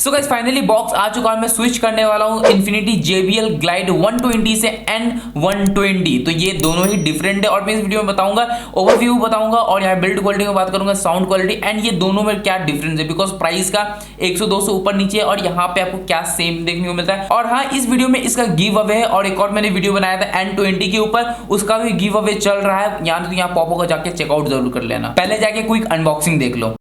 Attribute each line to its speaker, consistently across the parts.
Speaker 1: So guys finally box आ चुका है। मैं स्विच करने वाला हूँ इन्फिनिटी JBL ग्लाइड 120 से N120। तो ये दोनों ही डिफरेंट है और मैं इस वीडियो में बताऊंगा, ओवरव्यू बताऊंगा और यहाँ बिल्ड क्वालिटी में बात करूंगा, साउंड क्वालिटी एंड ये दोनों में क्या डिफरेंस है, बिकॉज प्राइस का 100-200 ऊपर नीचे है और यहाँ पे आपको क्या सेम देखने को मिलता है। और हाँ, इस वीडियो में इसका गिव अवे है और एक और मैंने वीडियो बनाया था N20 के ऊपर, उसका भी गिव अवे चल रहा है। यहाँ पॉपो का जाके चेकआउट जरूर कर लेना। पहले जाके क्विक अनबॉक्सिंग देख लो।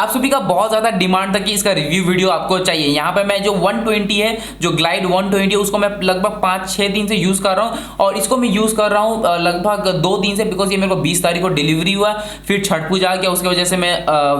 Speaker 1: सभी का बहुत ज्यादा डिमांड था कि इसका रिव्यू वीडियो आपको चाहिए। यहाँ पे मैं जो 120 है, जो ग्लाइड 120 है, उसको मैं लगभग 5-6 दिन से यूज कर रहा हूँ और इसको मैं यूज कर रहा हूँ लगभग 2 दिन से, बिकॉज ये मेरे को 20 तारीख को डिलीवरी हुआ, फिर छठ पूजा आ गया, उसकी वजह से मैं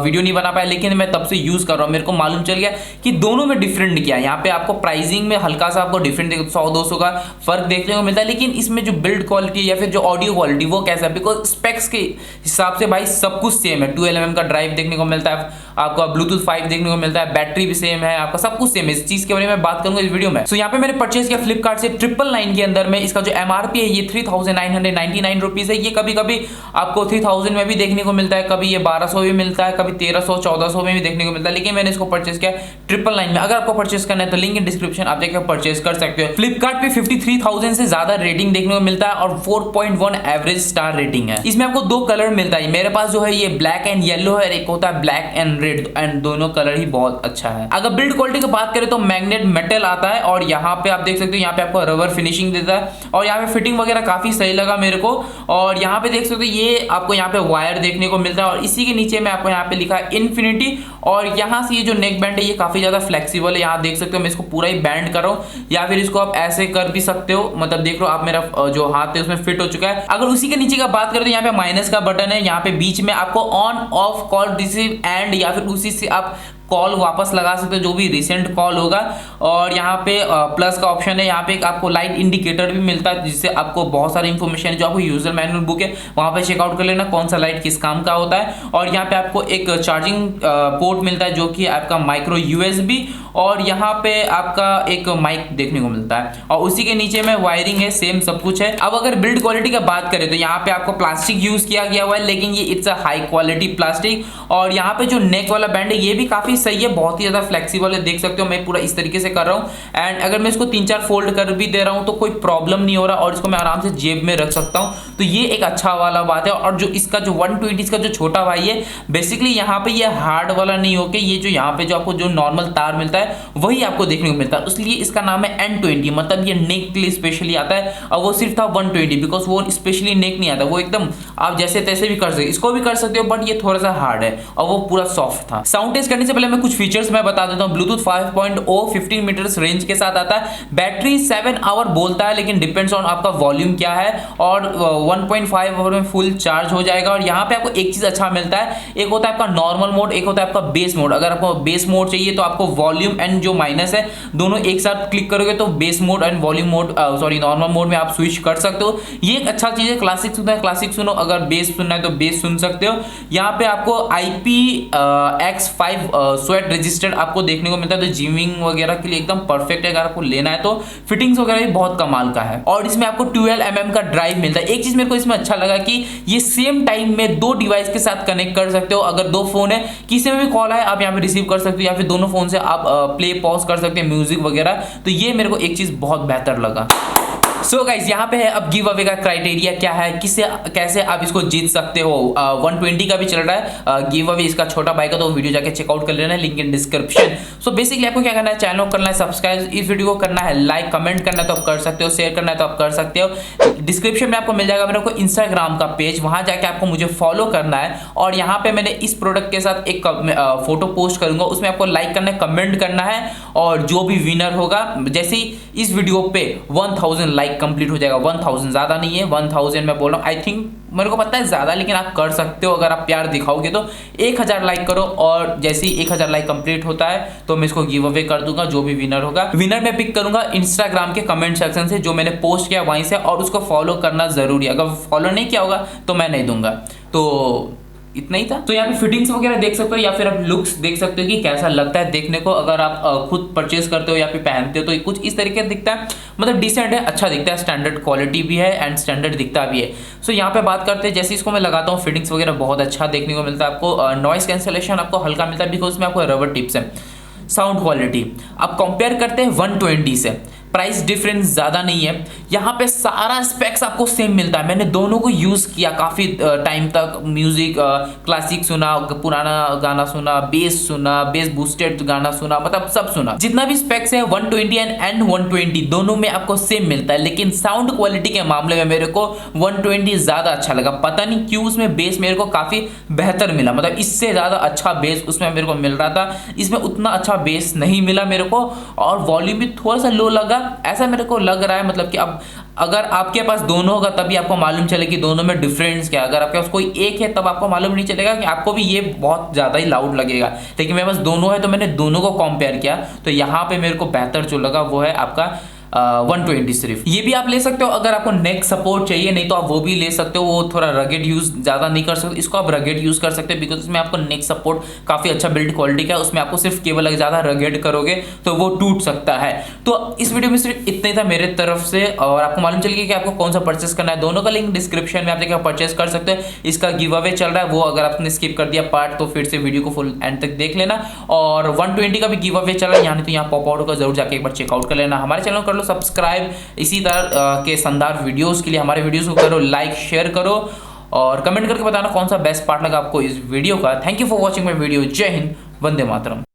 Speaker 1: वीडियो नहीं बना पाया, लेकिन मैं तब से यूज कर रहा हूँ। मेरे को मालूम चल गया कि दोनों में डिफरेंट क्या है। यहाँ पे आपको प्राइसिंग में हल्का सा आपको डिफरेंट 100-200 का फर्क देखने को मिलता है, लेकिन इसमें जो बिल्ड क्वालिटी या फिर जो ऑडियो क्वालिटी वो कैसा है, बिकॉज स्पेक्स के हिसाब से भाई सब कुछ सेम है। 12mm का ड्राइव देखने को मिलता है, आपको ब्लूटूथ 5 देखने को मिलता है, बैटरी भी सेम है, आपका सब कुछ सेम है। इस चीज के बारे में बात करूंगा इस वीडियो में। सो यहाँ पे मैंने परचेज किया फ्लिपकार्ट से 999 के अंदर में। इसका जो एमआरपी है ये 3999 रुपीज है। ये कभी कभी आपको 3000 में भी देखने को मिलता है, कभी ये 1200 भी मिलता है, कभी 1300-1400 में भी देखने को मिलता है, लेकिन मैंने इसको परचेज किया 999 में। अगर आपको परचेज करना है तो लिंक इन डिस्क्रिप्शन, आप जाकर परचेज कर सकते हो। फ्लिपकार्ट पे 53,000 से ज्यादा रेटिंग देखने को मिलता है और 4.1 एवरेज स्टार रेटिंग है। इसमें आपको 2 कलर मिलता है। मेरे पास जो है ये ब्लैक एंड येलो है, एक होता है ब्लैक एंड रेड, एंड दोनों कलर ही बहुत अच्छा है। अगर बिल्ड क्वालिटी की बात करें तो मैग्नेट मेटल आता है और यहाँ पे आप देख सकते हो, यहाँ पे आपको रबर फिनिशिंग देता है और यहाँ पे फिटिंग वगैरह काफी सही लगा मेरे को। और यहाँ पे देख सकते हो ये आपको यहाँ पे वायर देखने को मिलता है और इसी के नीचे में आपको यहाँ पे लिखा है इन्फिनिटी। और यहाँ से ये जो नेक बैंड है ये काफी ज्यादा फ्लेक्सिबल है। यहाँ देख सकते हो मैं इसको पूरा ही बैंड कर रहा हूँ, या फिर इसको आप ऐसे कर भी सकते हो, मतलब देख लो आप, मेरा जो हाथ है उसमें फिट हो चुका है। अगर उसी के नीचे का बात करें तो यहाँ पे माइनस का बटन है, यहाँ पे बीच में आपको on off call receive and, या फिर उसी से आप कॉल वापस लगा सकते हो जो भी रिसेंट कॉल होगा। और यहाँ पे प्लस का ऑप्शन है, यहाँ पे एक आपको लाइट इंडिकेटर भी मिलता है, जिससे आपको बहुत सारी इंफॉर्मेशन है जो आपको यूजर मैनुअल बुक है वहाँ पे चेकआउट कर लेना कौन सा लाइट किस काम का होता है। और यहाँ पे आपको एक चार्जिंग पोर्ट मिलता है जो कि आपका माइक्रो USB, और यहाँ पे आपका एक माइक देखने को मिलता है और उसी के नीचे में वायरिंग है, सेम सब कुछ है। अब अगर बिल्ड क्वालिटी की बात करें तो यहाँ पे आपको प्लास्टिक यूज किया गया हुआ है, लेकिन ये it's a high quality plastic. और यहाँ पे जो नेक वाला बैंड है ये भी काफी सही है, बहुत ही ज्यादा फ्लेक्सिबल है, देख सकते हो मैं पूरा इस तरीके से कर रहा हूँ। एंड अगर मैं इसको 3-4 फोल्ड कर भी दे रहा हूँ तो कोई प्रॉब्लम नहीं हो रहा और इसको मैं आराम से जेब में रख सकता हूँ, तो ये एक अच्छा वाला बात है। और जो इसका जो 120 का जो छोटा भाई है, बेसिकली यहाँ पे ये हार्ड वाला नहीं होके ये जो यहाँ पे जो आपको जो नॉर्मल तार मिलता है वही आपको देखने को मिलता है, इसलिए इसका नाम है N20। मतलब ये नेक के लिए स्पेशली आता है और वो सिर्फ था 120, बिकॉज वो स्पेशली नेक नहीं आता, वो एकदम आप जैसे तैसे भी कर सकते, इसको भी कर सकते हो, बट ये थोड़ा सा हार्ड है और वो पूरा सॉफ्ट था। साउंड टेस्ट करने से पहले मैं कुछ फीचर्स मैं बता देता हूँ। ब्लूटूथ 5.0 15 मीटर्स रेंज के साथ आता है। बैटरी 7 आवर बोलता है, लेकिन डिपेंड्स ऑन आपका वॉल्यूम क्या है, और 1.5 आवर में फुल चार्ज हो जाएगा। और यहाँ पे आपको एक चीज अच्छा मिलता है, एक होता है आपका नॉर्मल मोड, एक होता है आपका बेस मोड। अगर आपको बेस मोड चाहिए तो आपको वॉल्यूम एंड जो माइनस है दोनों एक साथ क्लिक करोगे तो base mode and volume mode normal mode में आप स्विच कर सकते हो। ये एक अच्छा चीज है। क्लासिक सुनना है क्लासिक सुनो, अगर बेस सुनना है तो बेस सुन सकते हो। यहाँ पे आपको IPX5 स्वेट रेजिस्टेंट आपको देखने को मिलता है, तो जिमिंग वगैरह के लिए एकदम परफेक्ट है। अगर आपको लेना है तो फिटिंग्स वगैरह भी बहुत कमाल का है। और इसमें आपको 12mm का ड्राइव मिलता है। एक चीज मेरे को इसमें अच्छा लगा कि ये सेम टाइम में 2 डिवाइस के साथ कनेक्ट कर सकते हो। अगर 2 फोन है, किसी में भी कॉल आए आप यहाँ पे रिसीव कर सकते हो, या फिर दोनों फोन से आप प्ले पॉज कर सकते हैं म्यूजिक वगैरह। तो ये मेरे को एक चीज बहुत बेहतर लगा। सो गाइज यहाँ पे है अब गिव अवे का क्राइटेरिया क्या है, किससे कैसे आप इसको जीत सकते हो। 120 का भी चल रहा है गिव अवे, इसका छोटा भाई का, तो वीडियो जाके चेकआउट कर लेना है, link in description. So basically आपको क्या करना है, चैनल को करना है सब्सक्राइब, इस वीडियो को करना है लाइक, कमेंट करना है तो आप कर सकते हो, शेयर करना है तो आप कर सकते हो। डिस्क्रिप्शन में आपको मिल जाएगा मेरे को इंस्टाग्राम का पेज, वहां जाके आपको मुझे फॉलो करना है। और यहाँ पे मैंने इस प्रोडक्ट के साथ एक फोटो पोस्ट करूंगा, उसमें आपको लाइक करना है, कमेंट करना है, और जो भी विनर होगा, जैसे ही इस वीडियो पे 1000 लाइक कंप्लीट हो जाएगा, 1000 ज्यादा नहीं है, 1000 मैं बोल रहा हूँ, आई थिंक मेरे को पता है ज़्यादा, लेकिन आप कर सकते हो अगर आप प्यार दिखाओगे तो। 1000 लाइक करो और जैसे ही 1000 लाइक कंप्लीट होता है तो मैं इसको गिव अवे कर दूंगा। जो भी विनर होगा, विनर मैं पिक करूंगा इंस्टाग्राम के कमेंट सेक्शन से जो मैंने पोस्ट किया वहीं से, और उसको फॉलो करना जरूरी है। अगर फॉलो नहीं किया होगा तो मैं नहीं दूंगा। तो इतना ही था। तो यहाँ पे फिटिंग्स वगैरह देख सकते हो या फिर आप लुक्स देख सकते हो कि कैसा लगता है देखने को। अगर आप खुद परचेज करते हो या फिर पहनते हो तो कुछ इस तरीके से दिखता है, मतलब डिसेंट है, अच्छा दिखता है, स्टैंडर्ड क्वालिटी भी है एंड स्टैंडर्ड दिखता भी है। सो यहाँ पे बात करते हैं, जैसे इसको मैं लगाता हूँ फिटिंग्स वगैरह बहुत अच्छा देखने को मिलता है आपको। नॉइस कैंसलेशन आपको हल्का मिलता है बिकॉज में आपको रबर टिप्स है। साउंड क्वालिटी आप कंपेयर करते हैं 120 से, प्राइस डिफरेंस ज़्यादा नहीं है। यहाँ पे सारा स्पेक्स आपको सेम मिलता है। मैंने दोनों को यूज़ किया काफ़ी टाइम तक। म्यूज़िक क्लासिक सुना, पुराना गाना सुना, बेस बूस्टेड गाना सुना, मतलब सब सुना। जितना भी स्पेक्स है 120 एंड N120 दोनों में आपको सेम मिलता है, लेकिन साउंड क्वालिटी के मामले में मेरे को 120 ज़्यादा अच्छा लगा। पता नहीं क्यों, उसमें बेस मेरे को काफ़ी बेहतर मिला, मतलब इससे ज़्यादा अच्छा बेस उसमें मेरे को मिल रहा था। इसमें उतना अच्छा बेस नहीं मिला मेरे को, और वॉल्यूम भी थोड़ा सा लो लगा, ऐसा मेरे को लग रहा है। मतलब कि अब अगर आपके पास दोनों होगा तभी आपको मालूम चले कि दोनों में डिफरेंस क्या है। अगर आपके पास कोई एक है तब आपको मालूम नहीं चलेगा कि आपको भी ये बहुत ज़्यादा ही लाउड लगेगा, लेकिन मेरे पास दोनों है तो मैंने दोनों को कंपेयर किया। तो यहाँ पे मेरे को बेहतर जो लगा वो है आपका 120 सिर्फ। ये भी आप ले सकते हो अगर आपको नेक सपोर्ट चाहिए, नहीं तो आप वो भी ले सकते हो। वो थोड़ा रगेड यूज ज़्यादा नहीं कर सकते, इसको आप रगेड यूज कर सकते हो बिकॉज इसमें आपको नेक सपोर्ट काफ़ी अच्छा बिल्ड क्वालिटी का है। उसमें आपको सिर्फ केबल अगर ज़्यादा रगेड करोगे तो वो टूट सकता है। तो इस वीडियो में सिर्फ इतना ही था मेरे तरफ से, और आपको मालूम चल गया कि आपको कौन सा परचेस करना है। दोनों का लिंक डिस्क्रिप्शन में आप देखिए परचेस कर सकते हो। इसका गिव अवे चल रहा है, वो अगर आपने स्किप कर दिया पार्ट तो फिर से वीडियो को फुल एंड तक देख लेना। और 120 का भी गिव अवे चल रहा है, यानी तो यहाँ पॉप आउट होगा, जरूर जाके एक बार चेकआउट कर लेना। हमारे चैनल कर लो सब्सक्राइब, इसी तरह के शानदार वीडियोस के लिए हमारे वीडियोस को करो लाइक, शेयर करो और कमेंट करके बताना कौन सा बेस्ट पार्ट लगा आपको इस वीडियो का। Thank you for watching my video. जय हिंद, वंदे मातरम।